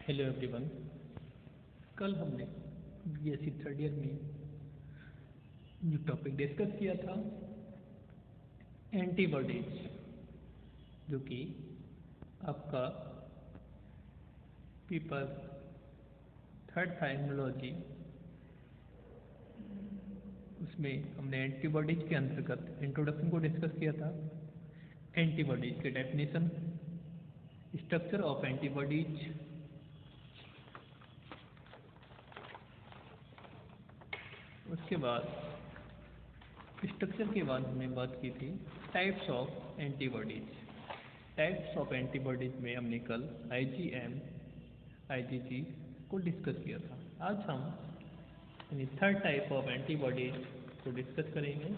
Hello everyone. कल हमने BSc third year में जो टॉपिक डिस्कस किया था एंटीबॉडीज, जो कि आपका पेपर थर्ड था इम्यूनोलॉजी। उसमें हमने एंटीबॉडीज के अंतर्गत इंट्रोडक्शन को डिस्कस किया था। एंटीबॉडीज के डेफिनेशन, स्ट्रक्चर ऑफ एंटीबॉडीज, उसके बाद स्ट्रक्चर के बाद हमने बात की थी types of antibodies. Types of antibodies में हमने कल आईजीएम आईजीजी को डिस्कस किया था। आज हम यानी थर्ड टाइप ऑफ एंटीबॉडीज को डिस्कस करेंगे।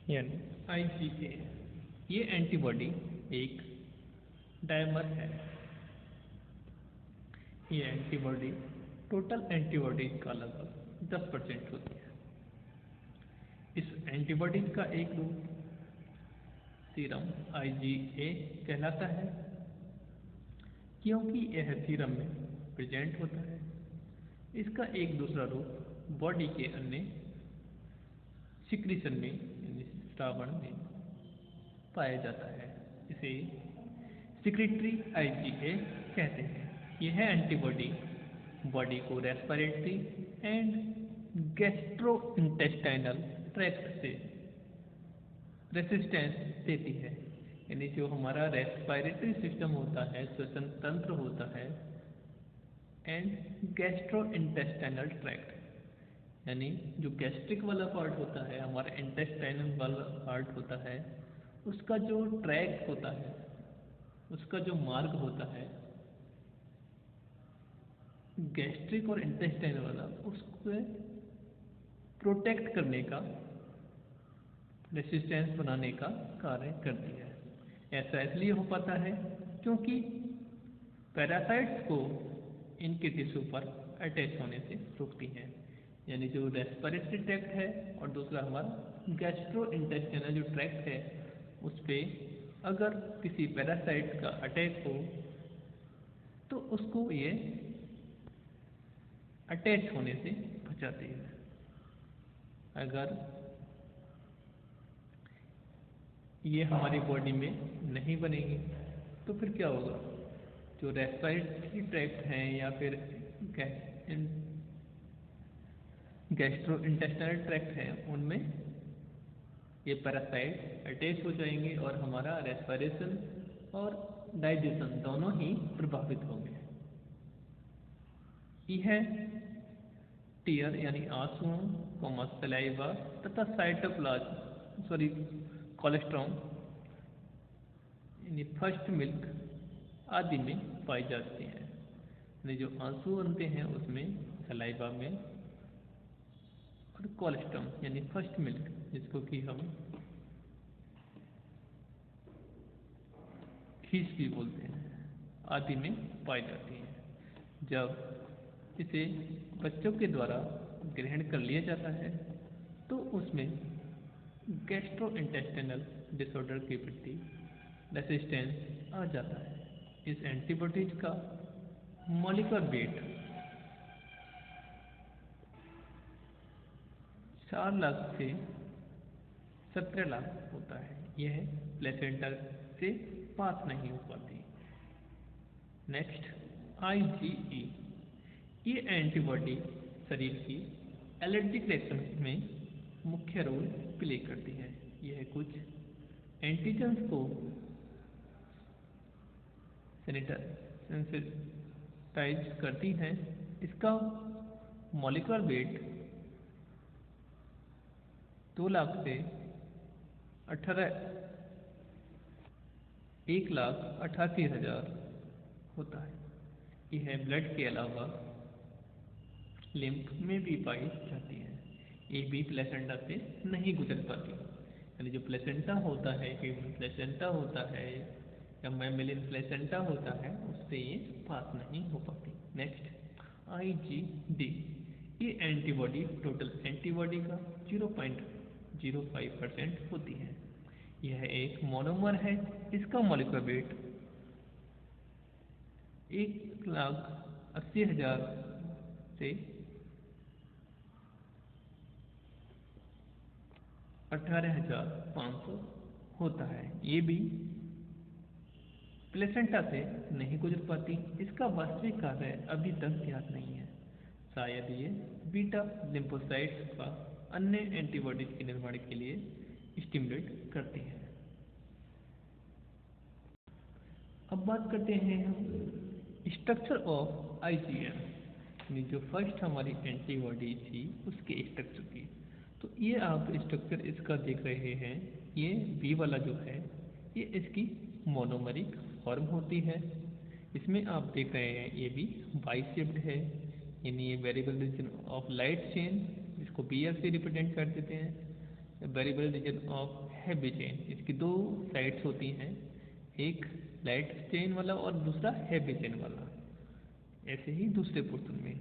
यानी आईजीए। ये एंटीबॉडी एक डायमर है। ये एंटीबॉडी टोटल एंटीबॉडीज का लगभग 10% होती है। इस एंटीबॉडीज का एक रूप सीरम आईजीए कहलाता है, क्योंकि यह सीरम में प्रेजेंट होता है। इसका एक दूसरा रूप बॉडी के अन्य सिक्रीशन में यानी स्रावण में पाया जाता है। इसे सिक्रेटरी आईजीए कहते हैं। यह एंटीबॉडी बॉडी को रेस्पिरेटरी एंड गैस्ट्रोइंटेस्टाइनल ट्रैक्ट से रेसिस्टेंस देती है। यानी जो हमारा रेस्पिरेटरी सिस्टम होता है, श्वसन तंत्र होता है, एंड गैस्ट्रोइंटेस्टाइनल ट्रैक्ट यानी जो गैस्ट्रिक वाला पार्ट होता है, हमारा इंटेस्टाइनल वाला पार्ट होता है, उसका जो ट्रैक होता है, उसका जो मार्ग होता है गैस्ट्रिक और इंटेस्टाइन वाला, उसको प्रोटेक्ट करने का, रेसिस्टेंस बनाने का कार्य करती है। ऐसा इसलिए हो पाता है क्योंकि पैरासाइट्स को इनके टिश्यू पर अटैच होने से रोकती हैं। यानी जो रेस्पिरेटरी ट्रैक्ट है और दूसरा हमारा गैस्ट्रो इंटेस्टाइनल जो ट्रैक्ट है, उस पर अगर किसी पैरासाइट का अटैक हो तो उसको ये अटैच होने से बचाती है। अगर ये हमारी बॉडी में नहीं बनेगी तो फिर क्या होगा? जो रेस्पिरेटरी ट्रैक्ट हैं या फिर गैस्ट्रो इंटेस्टाइनल ट्रैक्ट हैं, उनमें ये पैरासाइट अटैच हो जाएंगे और हमारा रेस्पिरेशन और डाइजेशन दोनों ही प्रभावित होंगे। यह टीयर यानी आंसुओं, सलाइवा तथा साइटोप्लाज्म कोलेस्ट्रॉम यानी फर्स्ट मिल्क आदि में पाई जाती हैं। यानी जो आंसू बनते हैं उसमें, सलाइवा में, और कोलेस्ट्रॉम यानी फर्स्ट मिल्क, जिसको कि हम खीस भी बोलते हैं, आदि में पाई जाती हैं। जब इसे बच्चों के द्वारा ग्रहण कर लिया जाता है तो उसमें गैस्ट्रो इंटेस्टाइनल डिसऑर्डर के प्रति रेसिस्टेंस आ जाता है। इस एंटीबॉडीज का मॉलिक्यूलर वेट 4 लाख से 17 लाख होता है। यह प्लेसेंटा से पास नहीं हो पाती। Next, IgE. ये एंटीबॉडी शरीर की एलर्जिक रिएक्शन में मुख्य रोल प्ले करती है। यह कुछ एंटीजन्स को सेंसिटाइज करती हैं। इसका मॉलिक्यूलर वेट 2 लाख से 1,88,000 होता है। यह ब्लड के अलावा लिम्फ में भी पाई जाती है। ये भी प्लेसेंटा से नहीं गुजर पाती। यानी जो प्लेसेंटा होता है, ह्यूमन प्लेसेंटा होता है या मैमेलियन प्लेसेंटा होता है, उससे ये पास नहीं हो पाती। Next, IgD. ये एंटीबॉडी टोटल एंटीबॉडी का 0.05% होती है। यह एक मोनोमर है। इसका मॉलिक्यूलर वेट 1,80,000 से 18,500 होता है। ये भी प्लेसेंटा से नहीं गुजर पाती। इसका वास्तविक कार्य अभी तक ज्ञात नहीं है। शायद ये बीटा लिम्फोसाइट्स का अन्य एंटीबॉडीज के निर्माण के लिए स्टिमुलेट करती है। अब बात करते हैं हम स्ट्रक्चर ऑफ आईजीएम, जो फर्स्ट हमारी एंटीबॉडी थी उसके स्ट्रक्चर की। तो ये आप स्ट्रक्चर इसका देख रहे हैं। ये बी वाला जो है ये इसकी मोनोमरिक फॉर्म होती है। इसमें आप देख रहे हैं ये भी बाई शेप्ड है, यानी ये variable region of light chain, जिसको बीएफ से रिप्रेजेंट कर देते हैं। Variable region of heavy chain, इसकी दो साइड्स होती हैं, एक लाइट चेन वाला और दूसरा हैवी चेन वाला। ऐसे ही दूसरे पोर्शन में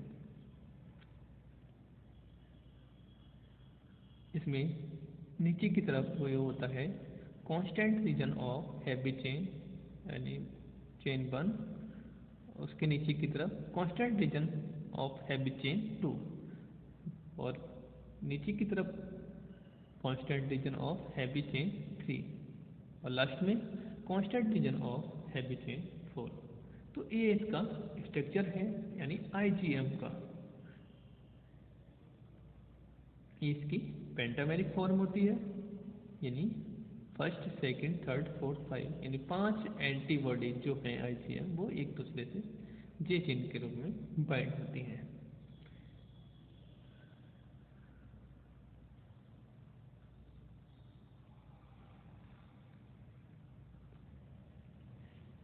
इसमें नीचे की तरफ वो होता है constant region of heavy chain, यानी चेन 1, उसके नीचे की तरफ constant region of heavy chain 2, और नीचे की तरफ constant region of heavy chain 3, और लास्ट में constant region of heavy chain 4। तो ये इसका स्ट्रक्चर है, यानी आईजीएम का। ये इसकी पेंटामेरिक फॉर्म होती है, यानी फर्स्ट, सेकंड, थर्ड, फोर्थ, 5, यानी 5 एंटीबॉडी जो हैं आईजीएम वो एक दूसरे से जे चेन के रूप में बाइंड होती हैं।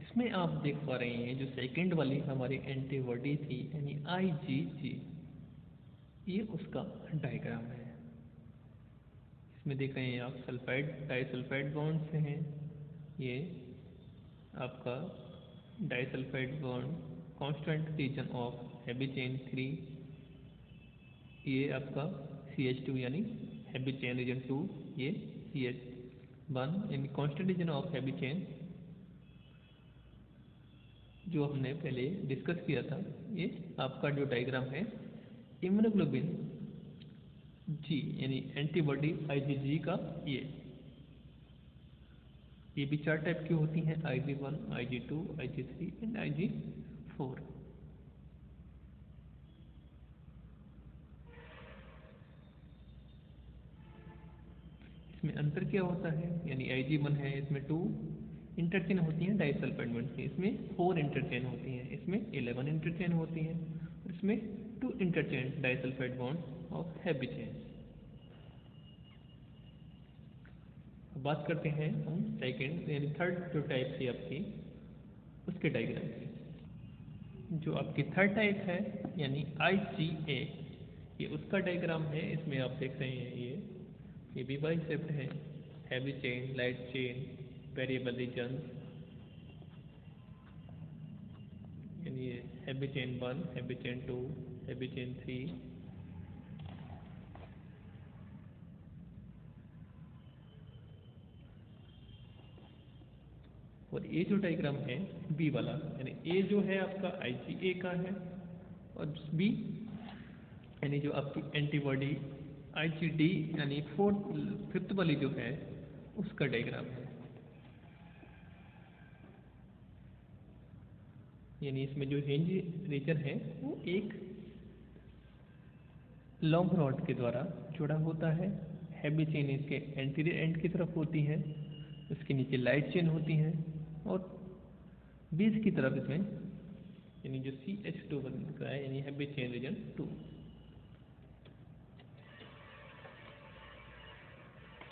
इसमें आप देख पा रहे हैं जो सेकंड वाली हमारी एंटीबॉडी थी, यानी आईजीजी, ये उसका डायग्राम है। इसमें देख रहे हैं आप सल्फाइड डाइसल्फाइड बॉन्ड से हैं। ये आपका disulphide bond constant region of heavy chain 3, ये आपका CH2 यानी हैवी चेन रीजन 2, ये CH1 यानी constant region of heavy chain जो हमने पहले डिस्कस किया था। ये आपका जो डायग्राम है इम्यूनोग्लोबिन जी यानी एंटीबॉडी IgG का, ये भी 4 टाइप की होती हैं, IG1, IG2, IG3 and IG4। इसमें अंतर क्या होता है, यानी IG1 है, इसमें 2 इंटरचेन होती हैं डाइसल्फाइड बॉन्ड की, इसमें 4 इंटरचेन होती हैं, इसमें 11 इंटरचेन होती हैं, इसमें 2 interchain disulphide bond of heavy chain. बात करते हैं हम सेकंड यानी थर्ड जो टाइप थी आपकी उसके डायग्राम की। जो आपकी थर्ड टाइप है यानी IgA, ये उसका डायग्राम है। इसमें आप देख रहे हैं ये भी बाई शेप्ड है, heavy chain, light chain, variable region, यानी ये heavy chain 1, heavy chain 2, heavy chain 3, और ये जो डायग्राम है बी वाला, यानी ए जो है आपका IgA का है, और बी यानी जो आपकी एंटीबॉडी IgD यानी फिफ्थ वाली जो है उसका डायग्राम है। यानी इसमें जो हिंज रीजन है वो एक लॉन्ग रॉड के द्वारा जुड़ा होता है। हैवी चेन इसके एंटीरियर एंड की तरफ होती है, उसके नीचे लाइट चेन होती है, और बीच की तरफ इसमें यानी जो CH2 बनता है यानी हैवी चेन रीजन 2।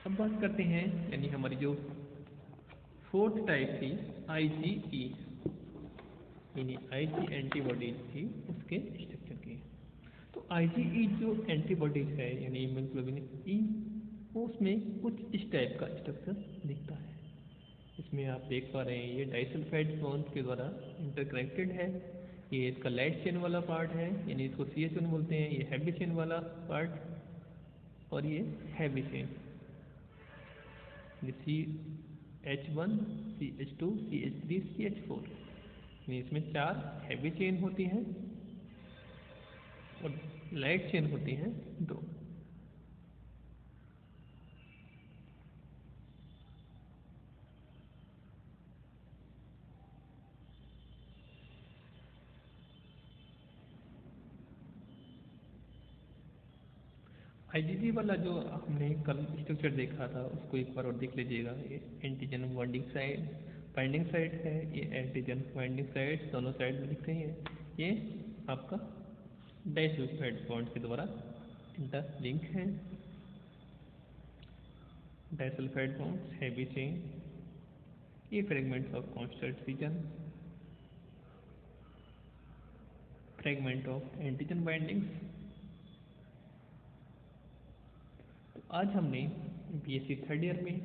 अब बात करते हैं यानी हमारी जो फोर्थ टाइप थी IgE, यानी IG एंटीबॉडीज थी उसके स्ट्रक्चर की। तो IgE जो एंटीबॉडीज है यानी इम्यूनोग्लोबिन E, उसमें कुछ इस टाइप का स्ट्रक्चर दिखता है। इसमें आप देख पा रहे हैं ये डाइसल्फाइड बॉन्ड के द्वारा इंटरकनेक्टेड है, ये इसका लाइट चेन वाला पार्ट है, यानी इसको CH1 बोलते हैं। ये हैवी चेन वाला पार्ट, और ये heavy chain, CH1 CH2 CH3 CH4, यानी इसमें 4 हैवी चेन होती हैं और लाइट चेन होती हैं 2। IgG वाला जो हमने कल स्ट्रक्चर देखा था उसको एक बार और देख लीजिएगा। ये एंटीजन बाइंडिंग साइट है, ये एंटीजन बाइंडिंग साइट दोनों साइड में दिख रही है। ये आपका डाइसल्फाइड बॉन्ड के द्वारा इंटरलिंक है। डाइसल्फाइड बॉन्ड्स, हैवी चेन, ये fragments of constant region, fragment of antigen bindings. तो आज हमने BSc थर्ड ईयर में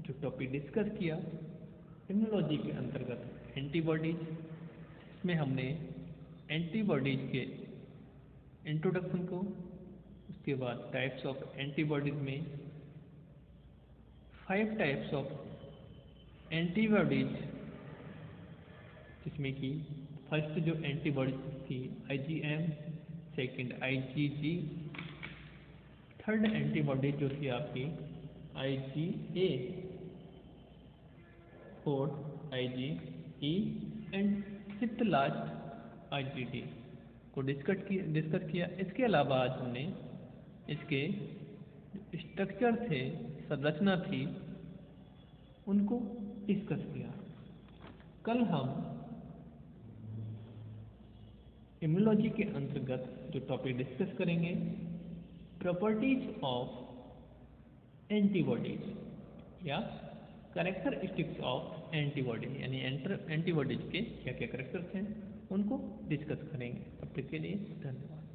जो टॉपिक डिस्कस किया इम्यूनोलॉजी के अंतर्गत एंटीबॉडीज, इसमें हमने एंटीबॉडीज के इंट्रोडक्शन को, उसके बाद टाइप्स ऑफ एंटीबॉडीज में 5 टाइप्स ऑफ एंटीबॉडीज, जिसमें कि फर्स्ट जो एंटीबॉडीज थी IgM, second IgG, third antibody जो थी आपकी IgA, fourth IgE and fifth last IgD को डिस्कस किया। इसके अलावा आज हमने इसके स्ट्रक्चर थे, संरचना थी, उनको डिस्कस किया। कल हम इम्यूनोलॉजी के अंतर्गत जो टॉपिक डिस्कस करेंगे प्रॉपर्टीज ऑफ एंटीबॉडीज या कैरेक्टरिस्टिक्स ऑफ एंटीबॉडी, यानी एंटीबॉडीज के क्या क्या कैरेक्टर्स हैं उनको डिस्कस करेंगे। तब तक के लिए धन्यवाद।